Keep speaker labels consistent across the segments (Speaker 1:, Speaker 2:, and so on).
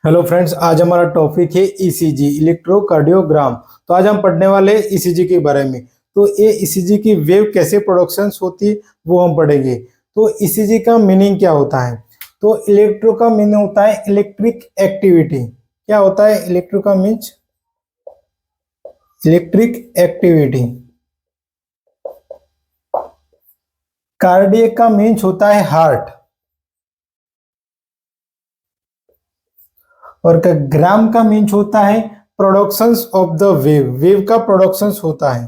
Speaker 1: Hello friends, आज हमारा topic है ईसीजी, इलेक्ट्रोकार्डियोग्राम। तो आज हम पढ़ने वाले ईसीजी के बारे में। तो ये ईसीजी की वेव कैसे प्रोडक्शंस होती है वो हम पढ़ेंगे। तो ईसीजी का मीनिंग क्या होता है? तो इलेक्ट्रो का मीनिंग होता है इलेक्ट्रिक एक्टिविटी। क्या होता है इलेक्ट्रो का मीन्स? Electric activity. कार्डियक का मीन्स होता है हार्ट। और ग्राम का मीन्स होता है productions of the wave. Wave का प्रोडक्शंस होता है।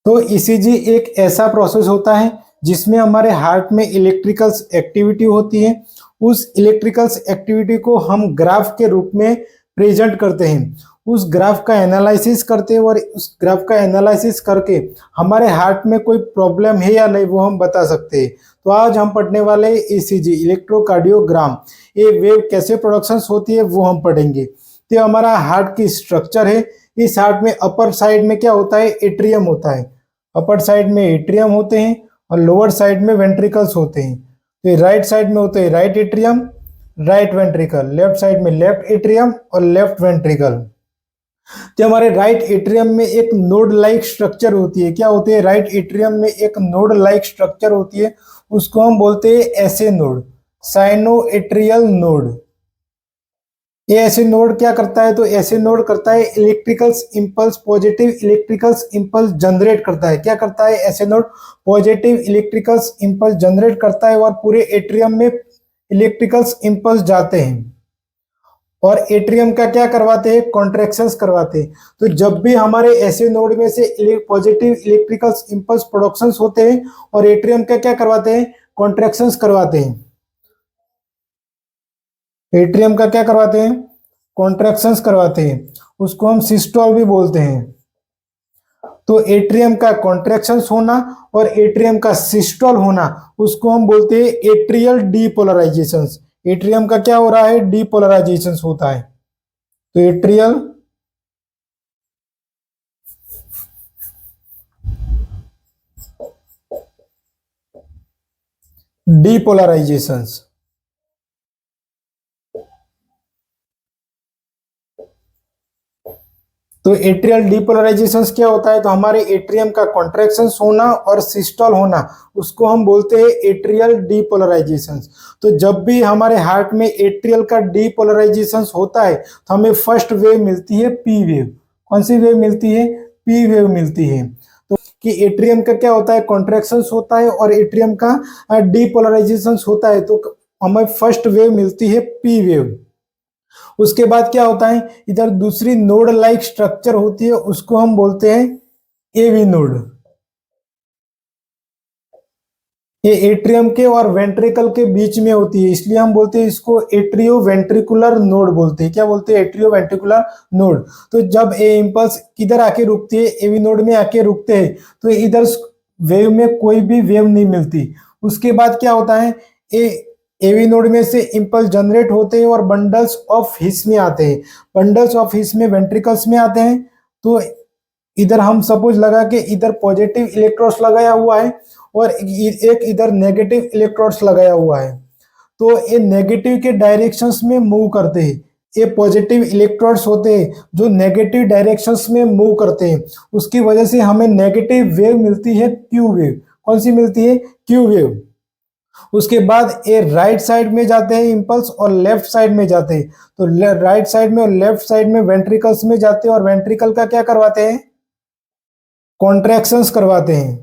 Speaker 1: तो ईसीजी एक ऐसा प्रोसेस होता है जिसमें हमारे हार्ट में इलेक्ट्रिकल्स एक्टिविटी होती है। उस इलेक्ट्रिकल्स एक्टिविटी को हम ग्राफ के रूप में प्रेजेंट करते हैं। उस ग्राफ का एनालिसिस करते हैं और उस ग्राफ का एनालिसिस करके हमारे हार्ट में कोई प्रॉब्लम है या नहीं वो हम बता सकते हैं। तो आज हम पढ़ने वाले ईसीजी, इलेक्ट्रोकार्डियोग्राम। ये वेव कैसे प्रोडक्शंस होती है वो हम पढ़ेंगे। तो हमारा हार्ट की स्ट्रक्चर है। इस हार्ट में अपर साइड में क्या होता है? एट्रियम होता है। अपर साइड में एट्रियम होते हैं और लोअर साइड में वेंट्रिकल्स होते हैं। तो राइट साइड में होते हैं right atrium, right ventricle. Left side में लेफ्ट एट्रियम और लेफ्ट वेंट्रिकल। तो हमारे राइट एट्रियम में एक नोड लाइक स्ट्रक्चर होती है। क्या होती है? राइट एट्रियम में एक नोड लाइक स्ट्रक्चर होती है, उसको हम बोलते हैं एसे नोड, साइनो एट्रियल नोड। ये ऐसे नोड क्या करता है? तो ऐसे नोड करता है electricals impulse, positive electricals impulse generate करता है। क्या करता है ऐसे node? Positive electricals impulse generate करता है और पूरे एट्रियम में इलेक्ट्रिकल्स इंपल्स जाते हैं और एट्रियम का क्या करवाते हैं? कॉन्ट्रैक्शंस करवाते हैं। तो जब भी हमारे ऐसे नोड में से पॉजिटिव इलेक्ट्रिकल्स इंपल्स प्रोडक्शंस होते हैं और एट्रियम का क्या करवाते हैं? कॉन्ट्रैक्शंस करवाते हैं। एट्रियम का क्या करवाते हैं? कॉन्ट्रैक्शंस करवाते हैं। उसको हम सिस्टोल भी बोलते हैं। तो एट्रियम का कॉन्ट्रैक्शंस होना और एट्रियम का सिस्टोल होना, उसको हम बोलते हैं एट्रियल डीपोलराइजेशंस। एट्रियम का क्या हो रहा है? डीपोलराइजेशंस होता है। तो एट्रियल डीपोलराइजेशंस। तो एट्रियल डीपोलराइजेशंस क्या होता है? तो हमारे एट्रियम का कॉन्ट्रैक्शंस होना और सिस्टोल होना, उसको हम बोलते हैं एट्रियल डीपोलराइजेशंस। तो जब भी हमारे हार्ट में एट्रियल का डीपोलराइजेशंस होता है तो हमें फर्स्ट वेव मिलती है पी वेव। कौन सी वेव मिलती है? पी वेव मिलती है। तो कि एट्रियम का क्या होता है? कॉन्ट्रैक्शंस होता है और एट्रियम का डीपोलराइजेशंस होता है, तो हमें फर्स्ट वेव मिलती है पी वेव। उसके बाद क्या होता है? इधर दूसरी नोड लाइक स्ट्रक्चर होती है, उसको हम बोलते हैं एवी नोड। ये एट्रियम के और वेंट्रिकल के बीच में होती है, इसलिए हम बोलते हैं इसको एट्रियो वेंट्रिकुलर नोड बोलते हैं। क्या बोलते हैं? Atrio ventricular node. तो जब ए इम्पल्स किधर आके रुकती है? एवी नोड में आके रुकते हैं, तो इधर वेव में कोई भी वेव नहीं मिलती। उसके बाद क्या होता है? ए एवी नोड में से इम्पल्स जनरेट होते हैं और बंडल्स ऑफ हिस में आते हैं। बंडल्स ऑफ हिस में वेंट्रिकल्स में आते हैं। तो इधर हम सपोज लगा के इधर पॉजिटिव इलेक्ट्रोड्स लगाया हुआ है और एक इधर नेगेटिव इलेक्ट्रोड्स लगाया हुआ है। तो ये नेगेटिव के डायरेक्शंस में मूव करते हैं। ये पॉजिटिव इलेक्ट्रोड्स होते हैं जो नेगेटिव डायरेक्शंस में मूव करते हैं। उसकी वजह से हमें नेगेटिव वेव मिलती है, क्यू वेव। कौन सी मिलती है? Q wave. उसके बाद ये राइट साइड में जाते हैं इम्पल्स और लेफ्ट साइड में जाते हैं। तो राइट साइड में और लेफ्ट साइड में वेंट्रिकल्स में जाते हैं और वेंट्रिकल का क्या करवाते हैं? कॉन्ट्रैक्शंस करवाते हैं।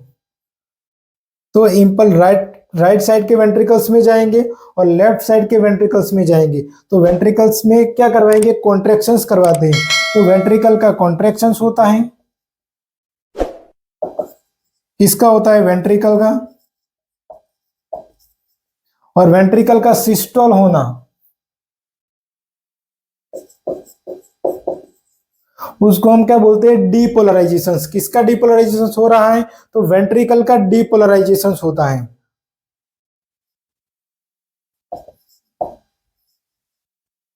Speaker 1: तो इम्पल राइट राइट साइड के वेंट्रिकल्स में जाएंगे और लेफ्ट साइड के वेंट्रिकल्स में जाएंगे। तो वेंट्रिकल्स में क्या करवाएंगे? कॉन्ट्रैक्शंस करवाते हैं। तो वेंट्रिकल का कॉन्ट्रैक्शंस होता है, किसका होता है? वेंट्रिकल का। और वेंट्रिकल का सिस्टोल होना, उसको हम क्या बोलते हैं? डीपोलराइजेशन। किसका डीपोलराइजेशन हो रहा है? तो वेंट्रिकल का डीपोलराइजेशन होता है।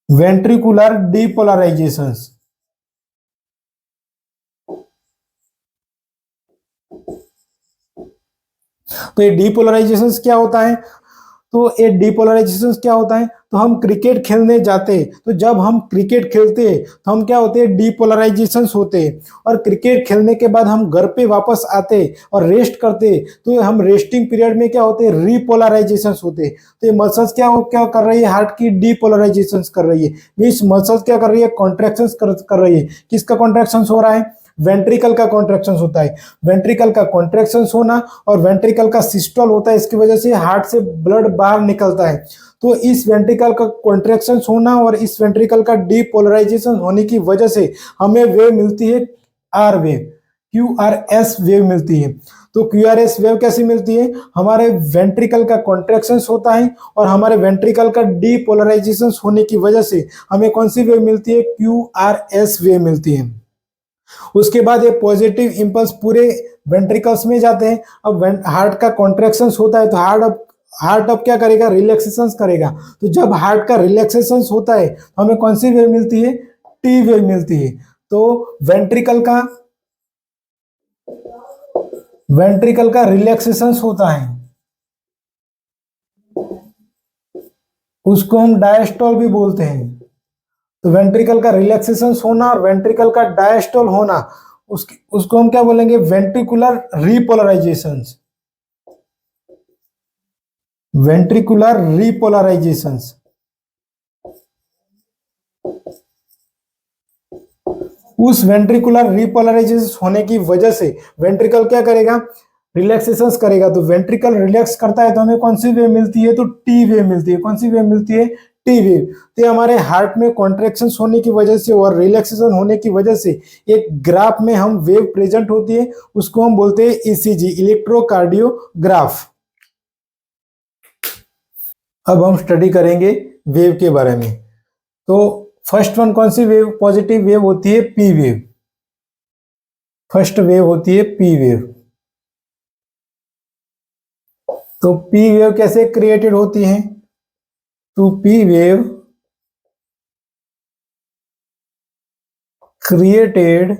Speaker 1: Ventricular depolarisation. तो ये डीपोलराइजेशन क्या होता है? तो ये डीपोलराइजेशन क्या होता है? तो हम क्रिकेट खेलने जाते, तो जब हम क्रिकेट खेलते तो हम क्या होते हैं, डीपोलराइजेशन होते। और क्रिकेट खेलने के बाद हम घर पे वापस आते और रेस्ट करते, तो हम रेस्टिंग पीरियड में क्या होते हैं, रीपोलराइजेशन होते। तो ये मसल्स क्या कर रही है, हार्ट की डीपोलराइजेशन कर रही है। मीन्स मसल्स क्या कर रही है, कॉन्ट्रैक्शन कर रही है। किसका कॉन्ट्रैक्शन हो रहा है? वेंट्रिकल का कॉन्ट्रैक्शन होता है। वेंट्रिकल का कॉन्ट्रैक्शन होना और वेंट्रिकल का सिस्टोल होता है, इसकी वजह से हार्ट से ब्लड बाहर निकलता है। तो इस वेंट्रिकल का कॉन्ट्रैक्शन होना और इस वेंट्रिकल का डीपोलराइजेशन होने की वजह से हमें वेव मिलती है, आर वेव, क्यूआरएस वेव मिलती है। तो क्यूआरएस वेव कैसी मिलती है? हमारे वेंट्रिकल का कॉन्ट्रैक्शन होता है और हमारे वेंट्रिकल का डीपोलराइजेशन होने की वजह से हमें कौन सी वेव मिलती है? क्यूआरएस वेव मिलती है। उसके बाद ये पॉजिटिव इंपल्स पूरे वेंट्रिकल्स में जाते हैं। अब हार्ट का कॉन्ट्रैक्शन होता है, तो हार्ट अब क्या करेगा? रिलैक्सेशन करेगा। तो जब हार्ट का रिलैक्सेशन होता है तो हमें कौन सी वेव मिलती है? टी वेव मिलती है। तो वेंट्रिकल का रिलैक्सेशन होता है, उसको हम डायस्टोल भी बोलते हैं। तो वेंट्रिकल का रिलैक्सेशन होना और वेंट्रिकल का डायस्टोल होना, उसको हम क्या बोलेंगे? Ventricular repolarisation. Ventricular repolarisation. उस वेंट्रिकुलर रिपोलराइजेशन होने की वजह से वेंट्रिकल क्या करेगा? रिलैक्सेशन करेगा। तो वेंट्रिकल रिलैक्स करता है तो हमें कौन सी वेव मिलती है? तो टी वेव मिलती है। कौन सी वेव मिलती है? T wave. तो हमारे हार्ट में कॉन्ट्रैक्शन होने की वजह से और रिलैक्सेशन होने की वजह से एक ग्राफ में हम वेव प्रेजेंट होती है, उसको हम बोलते हैं ईसीजी, इलेक्ट्रोकार्डियोग्राफ। अब हम स्टडी करेंगे वेव के बारे में। तो फर्स्ट वन कौन सी वेव? पॉजिटिव वेव होती है पी वेव। फर्स्ट वेव होती है पी वेव। तो पी वेव कैसे क्रिएटेड होती है? तो P wave created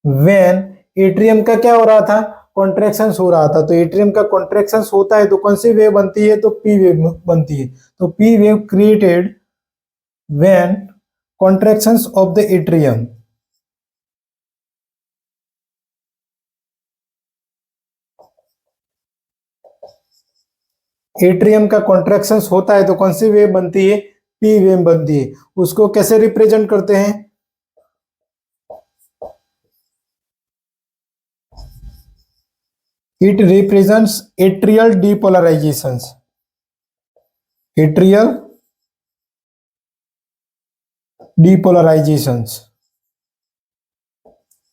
Speaker 1: when atrium का क्या हो रहा था? कॉन्ट्रैक्शन हो रहा था। तो एट्रियम का कॉन्ट्रैक्शन होता है तो कौन सी वेव बनती है? तो पी वेव बनती है। तो P wave created when contractions of the atrium. Atrium का कॉन्ट्रैक्शन होता है तो कौन सी वेव बनती है? पी वेव बनती है। उसको कैसे रिप्रेजेंट करते हैं? It represents atrial depolarizations. Atrial depolarizations,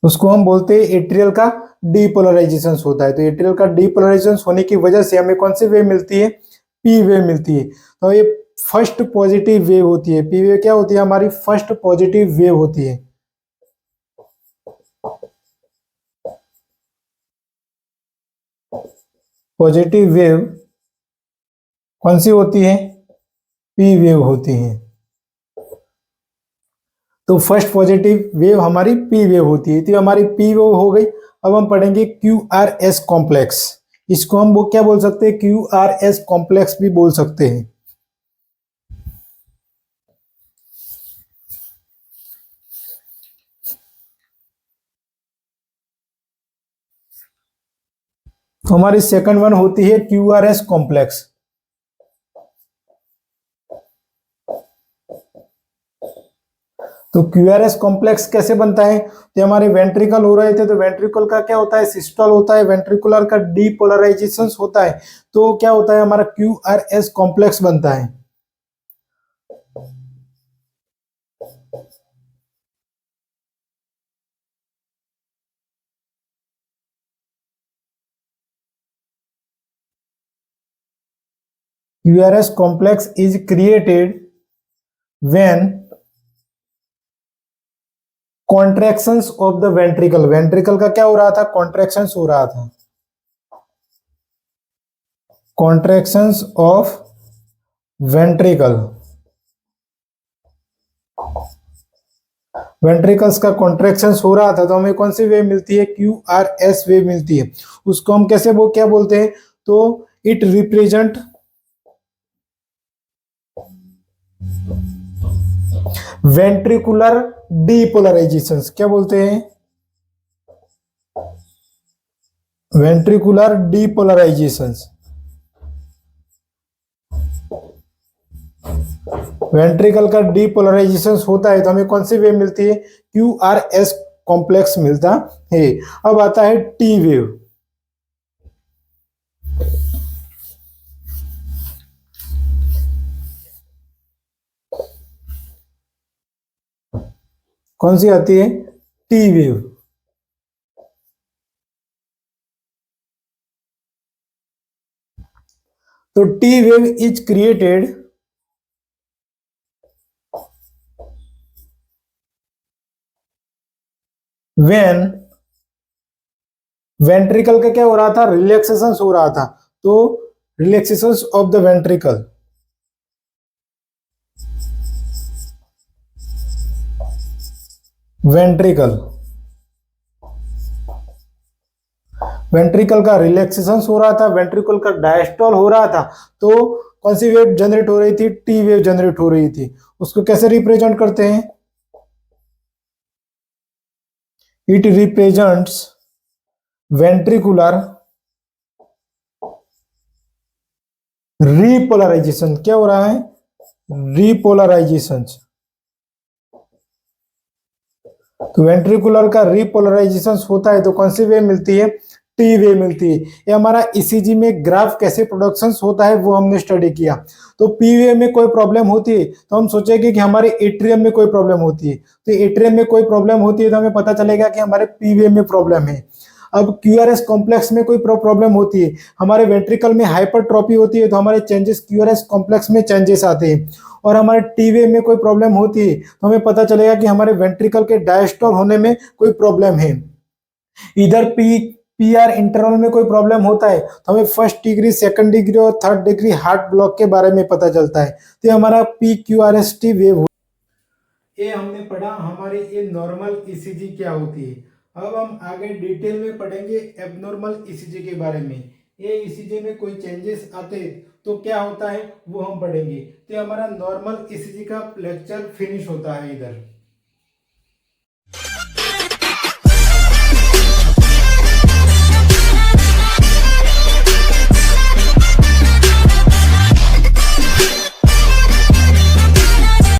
Speaker 1: उसको हम बोलते हैं एट्रियल का डीपोलराइजेशन होता है। तो एट्रियल का डीपोलराइजेशन होने की वजह से हमें कौन सी वेव मिलती है? पी वेव मिलती है। तो ये फर्स्ट पॉजिटिव वेव होती है। पी वेव क्या होती है? हमारी फर्स्ट पॉजिटिव वेव होती है। पॉजिटिव वेव कौन सी होती है? पी वेव होती है। तो फर्स्ट पॉजिटिव वेव हमारी पी वेव होती है। तो हमारी पी वेव हो गई। अब हम पढ़ेंगे क्यू आर एस कॉम्प्लेक्स। इसको हम वो क्या बोल सकते हैं? क्यू आर एस कॉम्प्लेक्स भी बोल सकते हैं। तो हमारी सेकंड वन होती है क्यू आर एस कॉम्प्लेक्स। तो क्यूआरएस कॉम्प्लेक्स कैसे बनता है? तो हमारे वेंट्रिकल हो रहे थे, तो वेंट्रिकल का क्या होता है? सिस्टोल होता है। वेंट्रिकुलर का डीपोलराइजेशन होता है, तो क्या होता है? हमारा क्यूआरएस कॉम्प्लेक्स बनता है। QRS complex is created when contractions of the ventricle. Ventricle का क्या हो रहा था? कॉन्ट्रैक्शंस हो रहा था। कॉन्ट्रैक्शंस ऑफ वेंट्रिकल वेंट्रिकल्स का कॉन्ट्रैक्शन हो रहा था तो हमें कौन सी वेव मिलती है, क्यू आर एस वेव मिलती है। उसको हम कैसे वो क्या बोलते हैं, तो इट रिप्रेजेंट वेंट्रिकुलर डीपोलराइजेशन, क्या बोलते हैं, वेंट्रिकुलर डीपोलराइजेशन। वेंट्रिकल का डीपोलराइजेशन होता है तो हमें कौन सी वेव मिलती है, क्यू आर एस कॉम्प्लेक्स मिलता है। अब आता है टी वेव। कौन सी आती है, टी वेव। तो T wave is created when ventricle का क्या हो रहा था, रिलैक्सेशन हो रहा था। तो relaxation of the ventricle, ventricle ventricle का रिलैक्सेशन हो रहा था, वेंट्रिकल का डायस्टॉल हो रहा था। तो कौन सी वेव जनरेट हो रही थी, टी वेव जनरेट हो रही थी। उसको कैसे रिप्रेजेंट करते हैं, इट रिप्रेजेंट्स वेंट्रिकुलर रीपोलराइजेशन। क्या हो रहा है, रीपोलराइजेशन। तो वेंट्रिकुलर का रीपोलराइजेशन होता है तो कौन सी वेव मिलती है, टी वेव मिलती है। ये हमारा ईसीजी में ग्राफ कैसे प्रोडक्शन होता है वो हमने स्टडी किया। तो पी वेव में कोई प्रॉब्लम होती है तो हम सोचेंगे कि हमारे एट्रियम में कोई प्रॉब्लम होती है। तो एट्रियम में कोई प्रॉब्लम होती है तो हमें पता चलेगा कि हमारे पी वेव में प्रॉब्लम है। अब क्यूआरएस कॉम्प्लेक्स में कोई प्रॉब्लम होती है, हमारे वेंट्रिकल में हाइपरट्रॉपी होती है तो हमारे चेंजेस क्यूआरएस कॉम्प्लेक्स में चेंजेस आते हैं। और हमारे टीवे में कोई प्रॉब्लम होती है तो हमें पता चलेगा कि हमारे वेंट्रिकल के डायस्टॉल होने में कोई प्रॉब्लम है। इधर पी पी आर इंटरवल में कोई प्रॉब्लम होता है तो हमें फर्स्ट डिग्री, सेकंड डिग्री और थर्ड डिग्री हार्ट ब्लॉक के बारे में पता चलता है। तो ये हमारा P Q R S T wave. ये हमने पढ़ा हमारे ये नॉर्मल ईसीजी क्या होती है। अब हम आगे डिटेल में पढ़ेंगे एबनॉर्मल ईसीजी के बारे में। ये ईसीजी में कोई चेंजेस आते तो क्या होता है वो हम पढ़ेंगे। तो हमारा नॉर्मल ईसीजी का लेक्चर फिनिश होता है इधर।